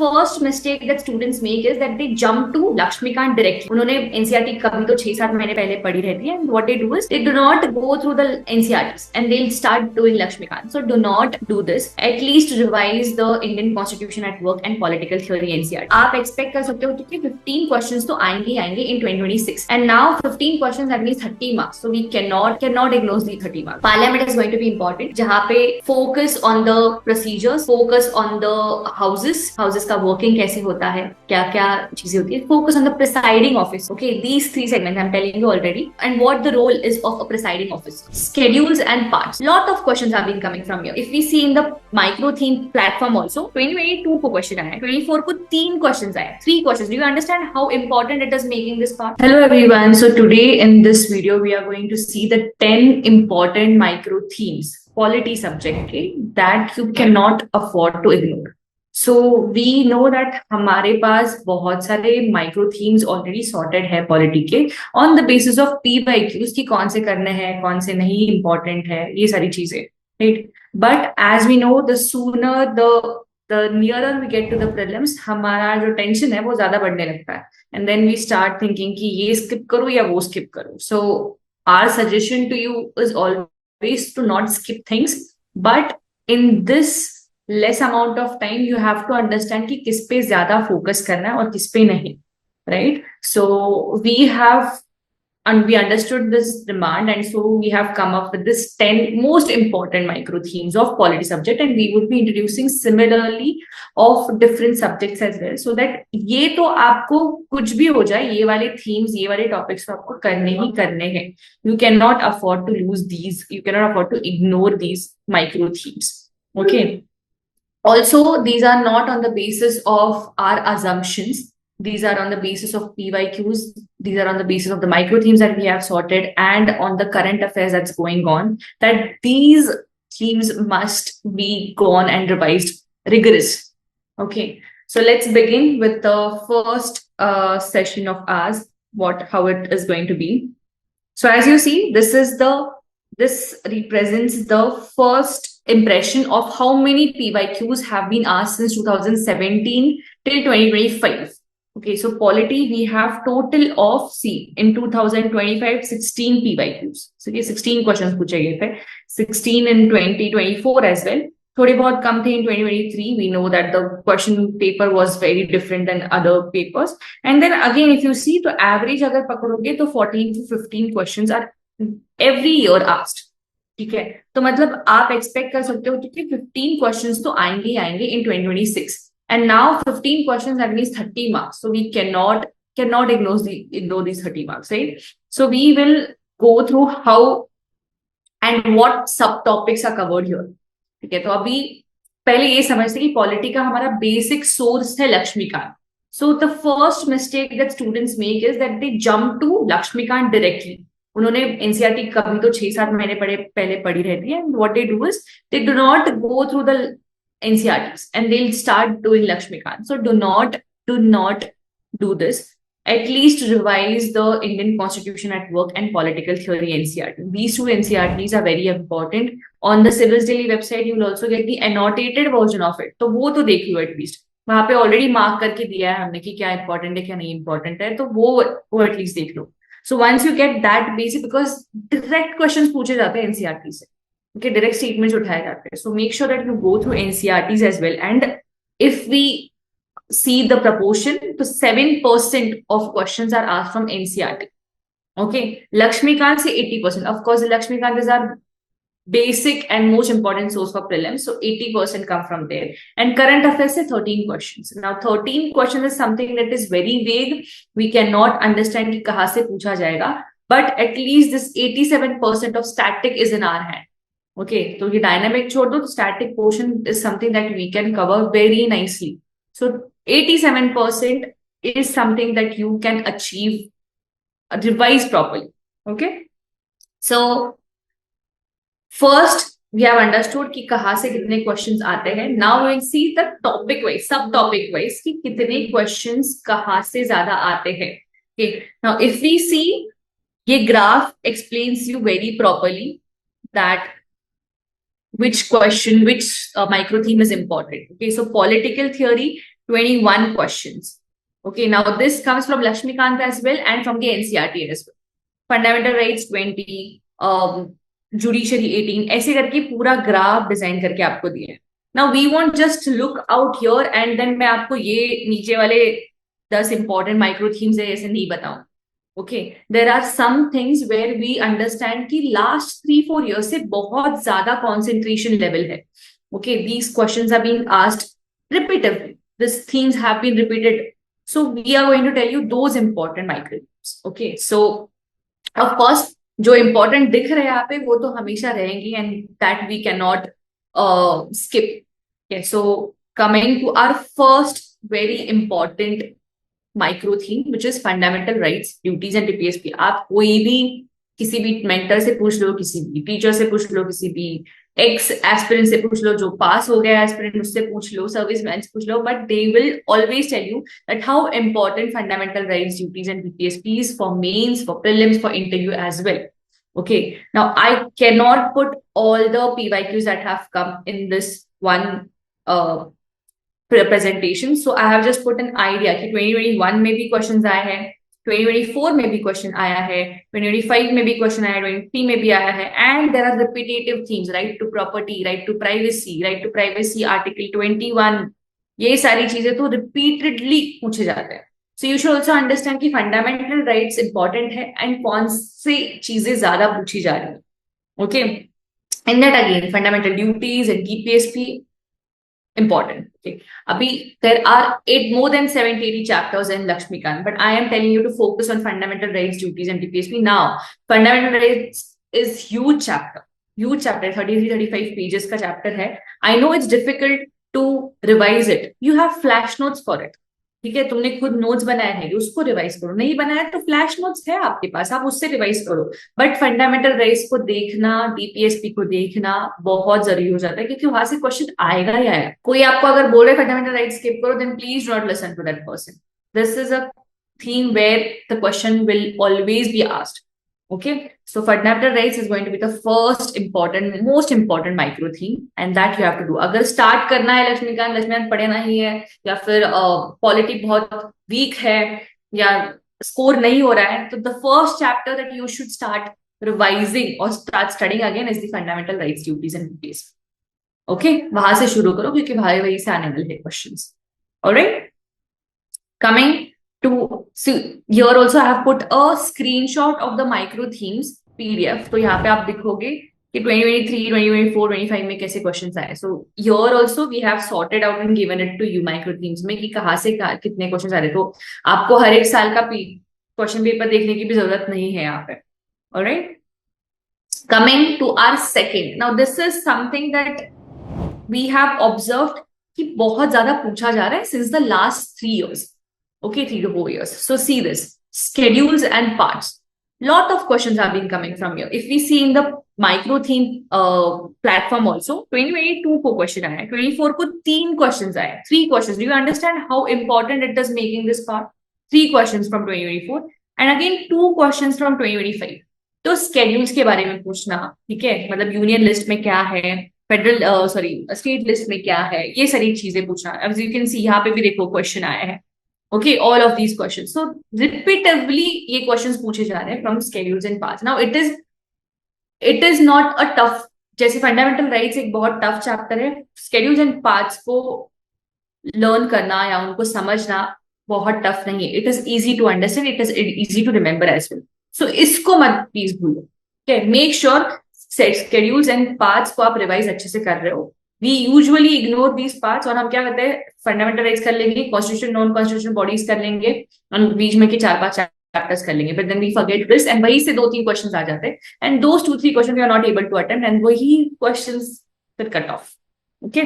first mistake that students make is that they jump to Laxmikanth directly. उन्होंने NCERT कभी तो 6-7 महीने पहले पढ़ी रहती है, and what they do is they do not go through the NCERTs and they'll start doing Laxmikanth. So do not do this. At least revise the Indian Constitution at Work and Political Theory NCERT. आप expect कर सकते हो कि 15 questions तो आएंगे in 2026, and now 15 questions that means 30 marks. So we cannot ignore the 30 marks. Parliament is going to be important, जहाँ पे focus on the procedures, focus on the houses का working कैसे होता है, क्या चीजें होती है, focus on the presiding office. Okay, these 3 segments I'm telling you already, and what the role is of a presiding officer. Schedules and parts. Lot of questions have been coming from here. If we see in the Microtheme platform also, 2022 को question आया, 24 को 3 questions आया, 3 questions. Do you understand how important it is making this part? Hello everyone. So today in this video we are going to see the 10 important microthemes, polity subject that you cannot afford to ignore. So we know that हमारे पास बहुत सारे micro themes already sorted है polity के on the basis of PYQs की कौन से करने हैं, कौन से नहीं इंपॉर्टेंट है, ये सारी चीजें, right. But as we know the sooner the nearer we get to the prelims, हमारा जो टेंशन है वो ज्यादा बढ़ने लगता है, and then we start thinking कि ये स्किप करूं या वो स्किप करूं. So our suggestion to you is always to not skip things, but in this less amount of time you have to understand कि किस पे ज्यादा फोकस करना है और किस पे नहीं, right. So we understood this demand, and so we have come up with this 10 most important micro themes of polity subject, and we would be introducing similarly of different subjects as well, so that ये तो आपको कुछ भी हो जाए, ये वाले themes, ये वाले topics तो आपको करने ही करने हैं. You cannot afford to lose these, you cannot afford to ignore these micro themes. Okay. Also, these are not on the basis of our assumptions. These are on the basis of PYQs. These are on the basis of the microthemes that we have sorted and on the current affairs that's going on. That these themes must be gone and revised rigorous. Okay. So let's begin with the first session of ours. How it is going to be. So as you see, this represents the first impression of how many PYQs have been asked since 2017 till 2025. Okay, so polity we have total of, in 2025 16 PYQs. So ये 16 questions पूछे गए थे, 16 in 2024 as well. थोड़े बहुत कम थे in 2023. We know that the question paper was very different than other papers. And then again, if you see, तो average अगर पकड़ोगे तो 14 to 15 questions are every year asked. ठीक है, तो मतलब आप एक्सपेक्ट कर सकते हो कि 15 क्वेश्चंस तो आएंगे इन 2026, and now 15 questions that means 30 marks. So we cannot ignore these 30 marks, right? So we will go through how and what subtopics are covered here. ठीक है, तो अभी पहले ये समझते कि पॉलिटी का हमारा बेसिक सोर्स है Laxmikant. So the first mistake that students make is that they jump to Laxmikanth directly. उन्होंने NCERT कभी तो 6-7 महीने पहले पढ़ी रहती है, and what they do is they do not go through the NCERTs and they'll start doing Laxmikanth. So do not do this. At least revise the Indian Constitution at Work and Political Theory NCERT. These 2 NCERTs are very important. On the Civilsdaily website, you will also get the annotated version of it. तो वो तो देख लो at least. वहाँ पे already mark करके दिया है हमने कि क्या इंपॉर्टेंट है क्या नहीं इंपॉर्टेंट है, तो वो एटलीस्ट देख लो. So once you get that basic, because direct questions पूछे जाते हैं NCERT से, okay, direct statements उठाए जाते हैं. So make sure that you go through NCERTs as well. And if we see the proportion, so 7% of questions are asked from NCERT. Okay, Laxmikanth से 80%. Of course, Laxmikanth is our basic and most important source for prelims, so 80% come from there. And current affairs से 13 questions. Now 13 questions is something that is very vague. We cannot understand कि कहाँ से पूछा जाएगा, but at least this 87% of static is in our hand. Okay, तो ये dynamic छोड़ दो, तो static portion is something that we can cover very nicely. So 87% is something that you can achieve, revise properly. Okay, so first we have understood कि कहाँ से कितने questions आते हैं. Now we will see the topic wise, sub topic wise कि कितने questions कहाँ से ज्यादा आते हैं. Okay, now if we see, ये graph explains you very properly that which question, which microtheme is important. Okay, so political theory 21 questions. Okay, now this comes from Laxmikanth as well and from the NCERT as well. Fundamental rights 20, judiciary 18, ऐसे करके पूरा graph design करके आपको दिया है. Now we won't just look out here and then मैं आपको ये नीचे वाले 10 important micro themes है ऐसे नहीं बताऊं. Okay, there are some things where we understand कि last 3-4 years से बहुत ज्यादा concentration level है. Okay, these questions are being asked repetitively. These themes have been repeated. So we are going to tell you those important micro themes. Okay, so of course जो important दिख रहे हैं यहाँ पे वो तो हमेशा रहेंगी and that we cannot skip. Okay, so coming to our first very important micro theme which is fundamental rights, duties and DPSP. आप कोई भी किसी भी मेंटर से पूछ लो, किसी भी टीचर से पूछ लो, किसी भी एक्स एस्पिरेंट से पूछ लो, जो पास हो गया एस्पिरेंट उससे पूछ लो, सर्विसमैन से पूछ लो, but they will always tell you that how important fundamental rights, duties and DPSPs for mains, for prelims, for interview as well. Okay, now I cannot put all the PYQs that have come in this one presentation, so I have just put an idea कि 2021 में भी questions आए हैं, 2024 में भी question आया है, 2025 में भी question आया है, 2023 में भी आया है, and there are repetitive themes, right to property, right to privacy, article 21, ये सारी चीजें तो repeatedly पूछे जाते हैं. So you should also understand कि fundamental rights important है and कौन सी चीजें ज्यादा पूछी जा रही है. Okay, and that again fundamental duties and DPSP important. Okay, abhi there are more than 70-80 chapters in Laxmikanth, but I am telling you to focus on fundamental rights, duties and DPSP. Now fundamental rights is huge chapter, 33-35 pages का chapter है. I know it's difficult to revise it. You have flash notes for it. ठीक है, तुमने खुद notes बनाए हैं, उसको revise करो. नहीं बनाया तो फ्लैश नोट्स है आपके पास, आप उससे रिवाइज करो. बट फंडामेंटल राइट्स को देखना, DPSP को देखना बहुत जरूरी हो जाता है क्योंकि वहां से क्वेश्चन आएगा ही आएगा. कोई आपको अगर बोल रहे फंडामेंटल राइट्स स्किप करो, then please not listen to that person. This is a theme where the question will always be asked. Okay, so fundamental rights is going to be the most important micro theme, and that you have to do. अगर start करना है लक्ष्मीकांत पढ़े नहीं है, या फिर polity बहुत week है, या स्कोर नहीं हो रहा है, तो the first chapter that you should start revising or start studying again is the fundamental rights, duties and DPSP. Okay, वहां से शुरू करो क्योंकि वही से आने वाले हैं questions. All right, coming to here also I have put a screenshot of the micro themes PDF. तो यहाँ पे आप दिखोगे कि 2023, 2024, 2025 में कैसे क्वेश्चंस आए. So here also we have sorted out and given it to you micro themes में कि कहाँ से कितने क्वेश्चंस आ रहे. तो आपको हर एक साल का क्वेश्चन पेपर देखने की भी जरूरत नहीं है यहाँ पे. Alright, coming to our second. Now this is something that we have observed कि बहुत ज्यादा पूछा जा रहा है since the last 3 years. Okay, 3 to 4 years. So see this, schedules and parts. Lot of questions have been coming from here. If we see in the micro theme platform also, 2022 को question आया है, 24 को 3 questions आए, 3 questions. Do you understand how important it is making this part? 3 questions from 2024 and again 2 questions from 2025. तो schedules के बारे में पूछना, ठीक है, मतलब यूनियन लिस्ट में क्या है, फेडरल स्टेट लिस्ट में क्या है, ये सारी चीजें पूछना. As you can see यहाँ पे भी देखो क्वेश्चन आया है. Okay, all of these questions. So repetitively ये questions पूछे जा रहे हैं from schedules and parts. Now it is not a tough, जैसे fundamental rights एक बहुत tough chapter है, schedules and parts को learn करना या उनको समझना बहुत tough नहीं है. It is easy to understand, it is easy to remember as well. So इसको मत please भूलो. Okay, make sure schedules and parts को आप revise अच्छे से कर रहे हो. We usually ignore these parts और हम क्या करते हैं, फंडामेंटल राइट्स कर लेंगे, कॉन्स्टिट्यूशन नॉन कॉन्स्टिट्यूशन बॉडीज कर लेंगे और बीच में के 4-5 चैप्टर्स कर लेंगे, but then we forget this and वही से 2-3 क्वेश्चंस आ जाते हैं and those 2-3 question we are not able to attempt and वही क्वेश्चंस फिर cut off. Okay,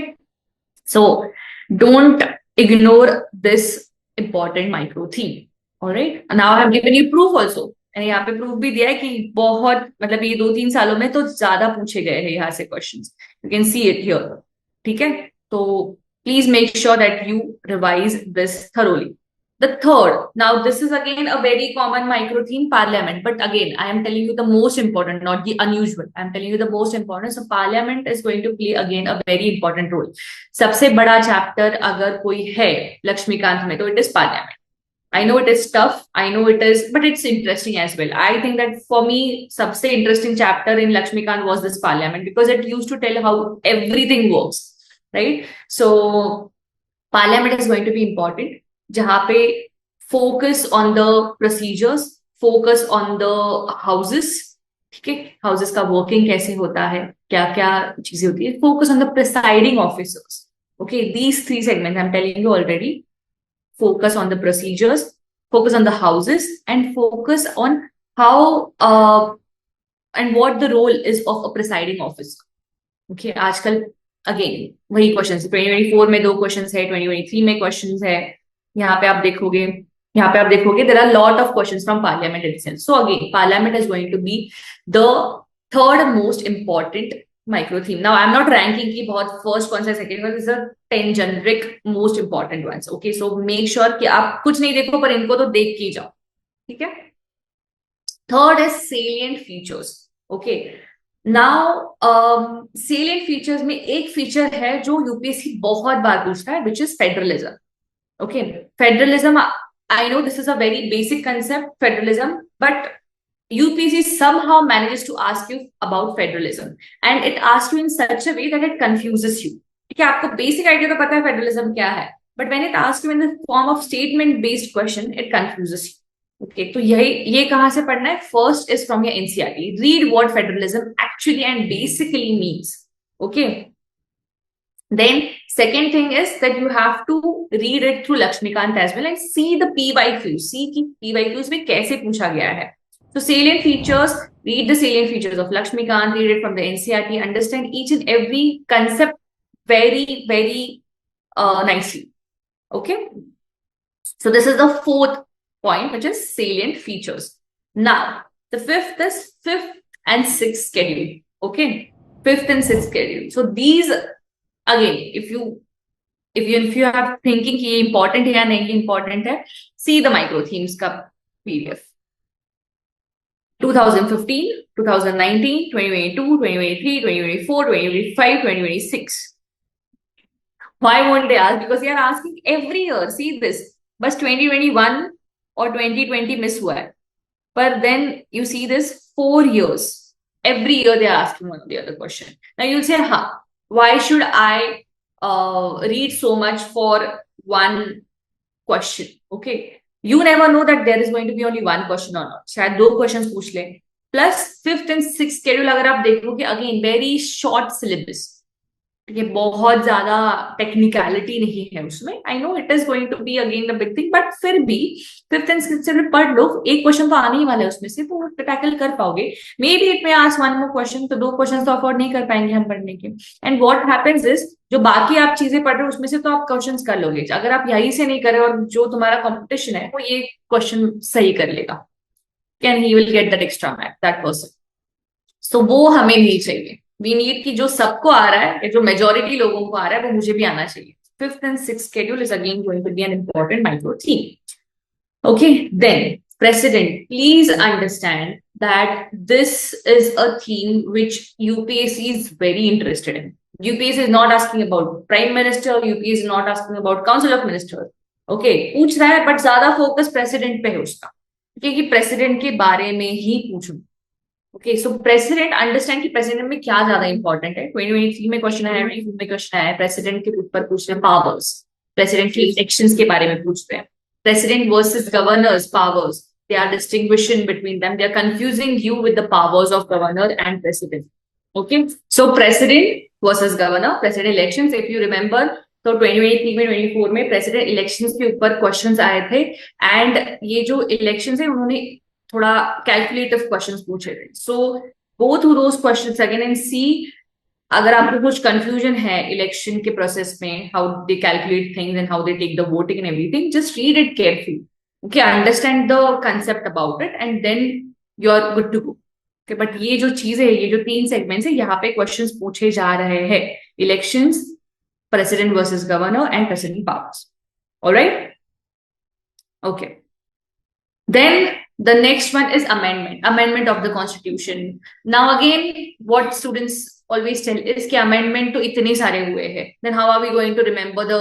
so don't ignore this important micro theme. Alright, now I have given you proof also. यहाँ पे proof भी दिया है कि बहुत मतलब ये 2-3 सालों में तो ज्यादा पूछे गए हैं यहाँ से questions. You can see it here. ठीक है, तो please make sure that you revise this thoroughly. The third, now this is again a very common micro theme, parliament, but again I am telling you the most important, not the unusual. I am telling you the most important. So parliament is going to play again a very important role. सबसे बड़ा chapter अगर कोई है लक्ष्मीकांत में तो it is parliament. I know it is tough, I know it is, but it's interesting as well. I think that for me सबसे interesting chapter in Laxmikanth was this parliament, because it used to tell how everything works, right? So parliament is going to be important, जहाँ पे focus on the procedures, focus on the houses, ठीक है, houses का working कैसे होता है, क्या क्या चीजें होती है, focus on the presiding officers. Okay, these three segments I'm telling you already. Focus on the procedures, focus on the houses, and focus on how and what the role is of a presiding officer. Okay, आजकल again वही questions 2024 में 2 questions है, 2023 में questions है. यहाँ पे आप देखोगे there are a lot of questions from parliament itself. So again, parliament is going to be the third most important micro theme. Now I'm not ranking की बहुत first कौन सा second one, is a 10 generic most important ones. Okay, so make sure कि आप कुछ नहीं देखो पर इनको तो देख के जाओ, ठीक है. Third is salient features. Okay, now salient features में एक feature है जो यूपीएससी बहुत बार पूछता है, which is federalism. Okay, federalism, I know this is a very basic concept, federalism, but UPSC somehow manages to ask you about federalism, and it asks you in such a way that it confuses you. ठीक है, आपको basic idea तो पता है federalism क्या है, but when it asks you in the form of statement based question, it confuses you. Okay, तो ये कहाँ से पढ़ना है? First is from your NCERT. Read what federalism actually and basically means. Okay. Then second thing is that you have to read it through Laxmikanth as well and see the PYQs. See कि PYQs में कैसे पूछा गया है. So salient features, read the salient features of Laxmikanth, read it from the NCERT, understand each and every concept very, very nicely. Okay. So this is the fourth point, which is salient features. Now, the fifth is fifth and sixth schedule. Okay. Fifth and sixth schedule. So these, again, if you are thinking कि ये important है या नहीं important है, see the micro themes का PDF. 2015, 2019, 2022, 2023, 2024, 2025, 2026. Why won't they ask? Because they are asking every year. See this. बस 2021 और 2020 miss हुआ है. But then you see this 4 years. Every year they are asking one or the other question. Now you'll say, why should I read so much for one question? Okay. You never know that there is going to be only one question or not. शायद 2 questions पूछ ले. Plus fifth and sixth schedule अगर आप देखोगे, again very short syllabus. ये बहुत ज्यादा technicality नहीं है उसमें. I know it is going to be again the big thing, but फिर भी फिफ्थ एंड सिक्स्थ से पढ़ लो. एक क्वेश्चन तो आने ही वाला है उसमें से, तो टैकल कर पाओगे. मे बी इट में आस्क वन मोर क्वेश्चन, तो 2 क्वेश्चन तो अफोर्ड नहीं कर पाएंगे हम पढ़ने के. एंड व्हाट हैपेंस इज, जो बाकी आप चीजें पढ़ रहे हो उसमें से तो आप क्वेश्चन कर लोगे. अगर आप यही से नहीं करे और जो तुम्हारा कॉम्पिटिशन है वो ये क्वेश्चन सही कर लेगा, can he will get that extra mark, that person. So वो हमें नहीं चाहिए. वी नीड कि जो सबको आ रहा है या जो मेजोरिटी लोगों को आ रहा है वो मुझे भी आना चाहिए. Fifth and sixth schedule is again going to be an important micro theme. Okay, then precedent. Please understand that this is a theme which UPSC is very interested in. UPSC is not asking about Prime Minister, UPSC is not asking about Council of Ministers. Okay, पूछ रहा है but ज्यादा focus president पे है उसका, क्योंकि president के बारे में ही पूछूं. ओके, सो प्रेसिडेंट, अंडरस्टैंड कि प्रेसिडेंट में क्या ज्यादा इंपॉर्टेंट है. 2023 में क्वेश्चन आया, 2024 में क्वेश्चन आया. प्रेसिडेंट के ऊपर पूछ रहे हैं पावर्स, प्रेसिडेंट के इलेक्शंस के बारे में पूछ रहे हैं. President versus governors powers, they are distinguishing between them. They are confusing you with the powers of governor and president. Okay, so president versus governor, president elections, if you remember, तो 2023 में 2024 में president elections के ऊपर questions आए थे. And ये जो elections है उन्होंने थोड़ा कैलकुलेटिव क्वेश्चंस पूछे थे. So go through those questions again and see. अगर आपको कुछ कंफ्यूजन है इलेक्शन के प्रोसेस में, how they calculate things and how they take the voting and everything, just read it carefully. Okay, understand the concept about it and then you are good to go. Okay, but ये जो चीजें है, ये जो 3 segments है, यहाँ पे questions पूछे जा रहे हैं. Elections, president versus governor, and president powers. All right. Okay. Then the next one is amendment of the constitution. Now again, what students always tell is कि amendment तो इतने सारे हुए हैं. Then how are we going to remember the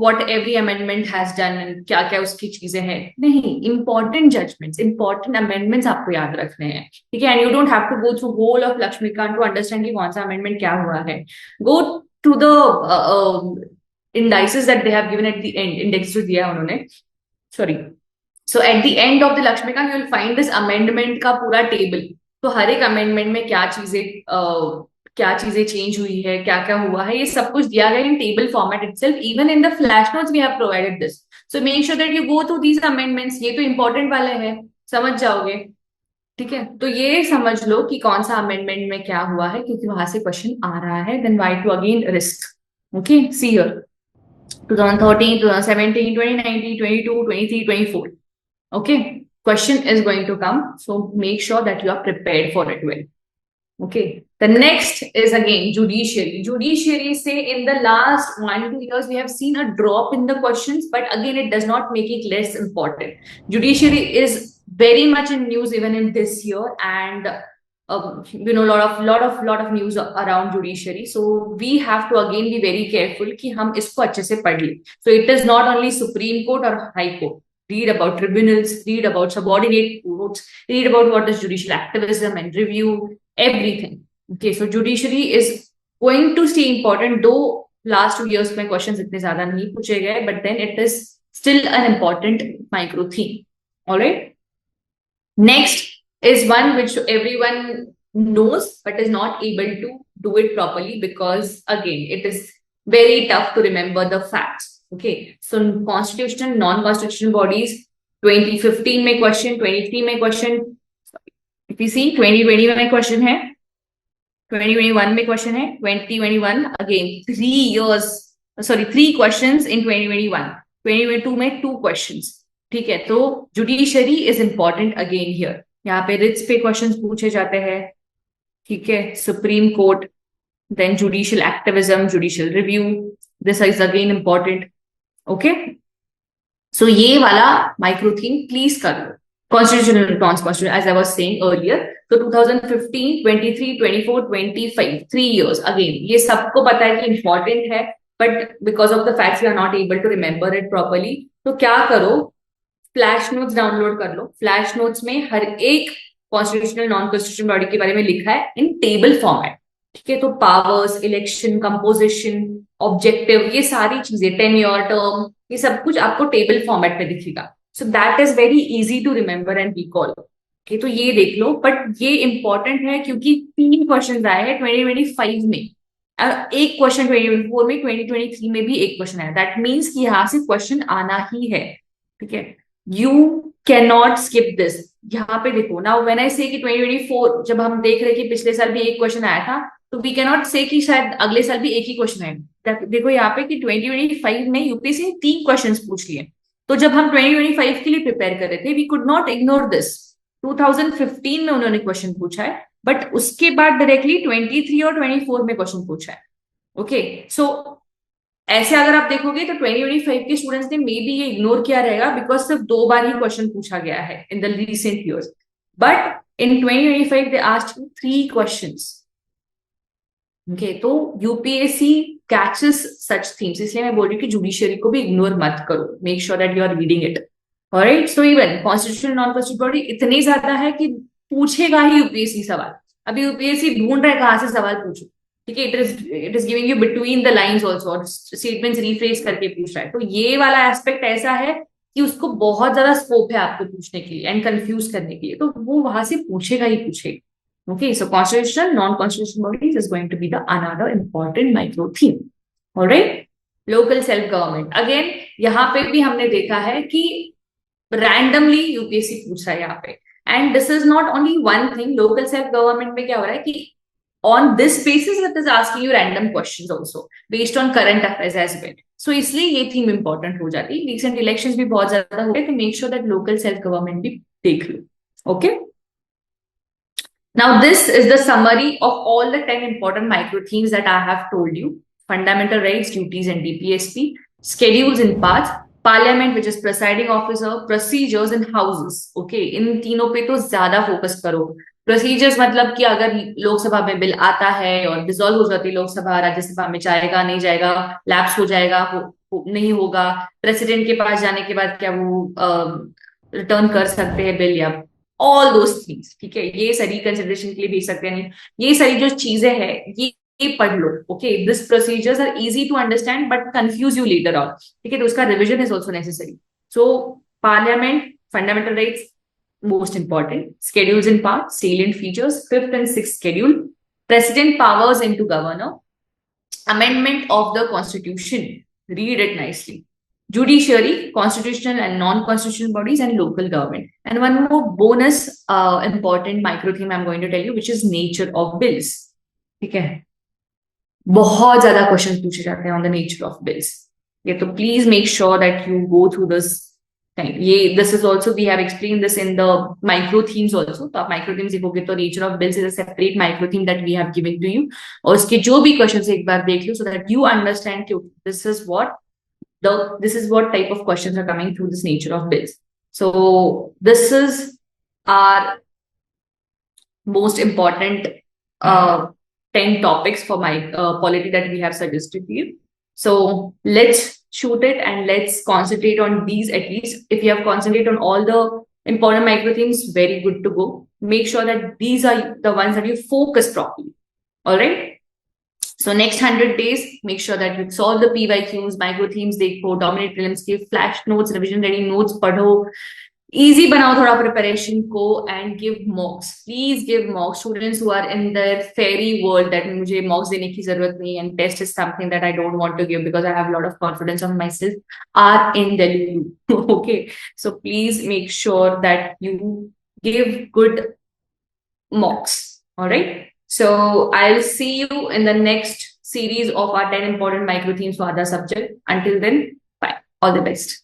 what every amendment has done and क्या क्या उसकी चीजें हैं? नहीं, important judgments, important amendments आपको याद रखने हैं. ठीक है? And you don't have to go through whole of Laxmikanth to understand कि कौन सा amendment क्या हुआ है. Go to the indices that they have given at the end. Index जो दिया है उन्होंने. Sorry. So at the end of the Laxmikanth, you will find this amendment का पूरा टेबल. तो हर एक अमेंडमेंट में क्या चीजें चेंज हुई है, क्या क्या हुआ है, ये सब कुछ दिया गया in table format itself. Even in the flash notes we have provided this. So make sure that you go through these amendments. ये तो इंपॉर्टेंट वाले हैं, समझ जाओगे. ठीक है, तो ये समझ लो कि कौन सा अमेंडमेंट में क्या हुआ है, क्योंकि वहां से क्वेश्चन आ रहा है. Then why to again risk. Okay, see here 2013, 2017, 2019, 22, 23, 24. Okay, question is going to come, so make sure that you are prepared for it well. Okay, the next is again judiciary. Judiciary, say in the last 1-2 years we have seen a drop in the questions, but again it does not make it less important. Judiciary is very much in news even in this year, and lot of news around judiciary. So we have to again be very careful कि हम इसको अच्छे से पढ़ लें. So it is not only Supreme Court or High Court. Read about tribunals, read about subordinate courts, read about what is judicial activism and review, everything. Okay, so judiciary is going to stay important, though last 2 years में questions इतने ज़्यादा नहीं पूछे गए, but then it is still an important micro theme. All right. Next is one which everyone knows but is not able to do it properly because again it is very tough to remember the facts. Okay, so constitutional, non-constitutional bodies, 2015 में question, 23 में question, if you see 2020 में question है, 2021 में question है, 2021 again 3 questions in 2021, 2022 में 2 questions. ठीक है, तो judiciary is important again here. यहाँ पे रिट्स पे क्वेश्चंस पूछे जाते हैं. ठीक है, supreme court, then judicial activism, judicial review, this is again important. Okay, so ये वाला माइक्रो थीम प्लीज कर लो. Constitutional, non constitutional, as I was saying earlier. तो 2015, 23, 24, 25, 3 years अगेन ये सबको पता है कि इंपॉर्टेंट है, but because of the fact you are not able to remember it properly. तो क्या करो, फ्लैश नोट्स डाउनलोड कर लो. फ्लैश नोट्स में हर एक कॉन्स्टिट्यूशनल, नॉन कॉन्स्टिट्यूशनल बॉडी के बारे में लिखा है इन टेबल फॉर्मेट. ठीक है, तो पावर्स, इलेक्शन, कंपोजिशन, ऑब्जेक्टिव, ये सारी चीजें, टेन्योर, टर्म, ये सब कुछ आपको टेबल फॉर्मेट में दिखेगा. So that is very easy to remember and recall. Okay, तो ये देख लो. बट ये इंपॉर्टेंट है क्योंकि 3 क्वेश्चन आए हैं 2025 में, एक क्वेश्चन 2024 में, 2023 में भी एक क्वेश्चन आया. दैट मीन्स कि यहाँ से क्वेश्चन आना ही है. ठीक है, you can not skip this. यहाँ पे देखो नाउ, व्हेन आई से कि 2024 जब हम देख रहे कि पिछले साल भी एक क्वेश्चन आया था, तो वी कैन नॉट से कि शायद अगले साल भी एक ही क्वेश्चन आएगा. देखो यहाँ पे कि 2025 में यूपीएससी ने 3 क्वेश्चन पूछ लिए. तो जब हम 2025 के लिए प्रिपेयर कर रहे थे, we could not ignore this. 2015 में उन्होंने क्वेश्चन पूछा है, बट उसके बाद डायरेक्टली 23 और 24 में क्वेश्चन पूछा है. ओके, सो ऐसे अगर आप देखोगे तो 2025 के स्टूडेंट्स ने मे बी ये इग्नोर किया रहेगा बिकॉज सिर्फ 2 बार ही क्वेश्चन पूछा गया है in the recent years. But in 2025 they asked 3 questions. Okay, तो यूपीएससी कैचेस सच थीम्स. इसलिए मैं बोल रही हूँ कि जुडिशरी को भी इग्नोर मत करो. Make sure that you are reading it. Alright, so even constitutional, non constitutional body इतनी ज्यादा है कि पूछेगा ही यूपीएससी सवाल. अभी यूपीएससी ढूंढ रहा है कहां से सवाल पूछो. ठीक है, it is giving you between the lines also, और स्टेटमेंट्स रिफ्रेश करके पूछ रहा है. तो ये वाला एस्पेक्ट ऐसा है कि उसको बहुत ज्यादा स्कोप है आपको पूछने के लिए एंड कंफ्यूज करने के लिए. तो वो वहां से पूछेगा ही पूछेगा. Okay, so constitutional, non-constitutional bodies is going to be the another important micro theme. All right, local self government. Again, यहाँ पे भी हमने देखा है कि randomly यूपीएससी पूछ रहा है यहाँ पे. And this is not only one thing. Local self government में क्या हो रहा है कि on this basis it is asking you random questions also based on current affairs as well. So इसलिए ये theme important हो जाती है. Recent elections भी बहुत ज्यादा हो गए, तो make sure that local self government भी देख लो. Okay. Now, this is the summary of all the 10 important micro themes that I have told you. Fundamental rights, duties, and DPSP, schedules and paths, parliament which is presiding officer, procedures in houses, okay, इन तीनों पे तो ज्यादा focus करो। Procedures मतलब कि अगर लोकसभा में बिल आता है और डिसॉल्व हो जाती है लोकसभा, राज्यसभा में जाएगा नहीं जाएगा, लैप्स हो जाएगा, नहीं होगा, प्रेसिडेंट के पास जाने के बाद क्या वो रिटर्न कर सकते हैं बिल, या ऑल दोज थिंग्स, ठीक है, ये सारी कंसिडरेशन के लिए भेज सकते हैं नहीं, ये सारी जो चीजें हैं ये पढ़ लो। Okay, this procedures are easy to understand but confuse you later on, ठीक है, तो उसका revision is also necessary. So parliament, fundamental rights, most important, schedules in part, salient features, fifth and sixth schedule, president powers into governor, amendment of the constitution, read it nicely, judiciary, constitutional and non-constitutional bodies, and local government. And one more bonus important micro theme I'm going to tell you, which is nature of bills. ठीक है, बहुत ज्यादा question पूछे जाते हैं on the nature of bills, ये तो please make sure that you go through this thing. ये this is also we have explained this in the micro themes also, तो आप micro themes देखोगे तो nature of bills is a separate micro theme that we have given to you, और उसके जो भी questions एक बार देख लो so that you understand कि this is what type of questions are coming through this nature of bills. So this is our most important 10 topics for my polity that we have suggested to you. So let's shoot it and let's concentrate on these at least. If you have concentrated on all the important micro themes, very good to go. Make sure that these are the ones that you focus properly. All right. So next 100 days, make sure that you solve the PYQs, micro themes, देखो, dominate prelims के flash notes, revision ready notes पढ़ो, easy बनाओ थोड़ा preparation को, and give mocks. Please give mocks. Students who are in their fairy world that मुझे mocks देने की जरूरत नहीं, and test is something that I don't want to give because I have a lot of confidence on myself, are in Delhi. Okay, so please make sure that you give good mocks. All right. So I'll see you in the next series of our 10 important micro themes for other subject. Until then, bye. All the best.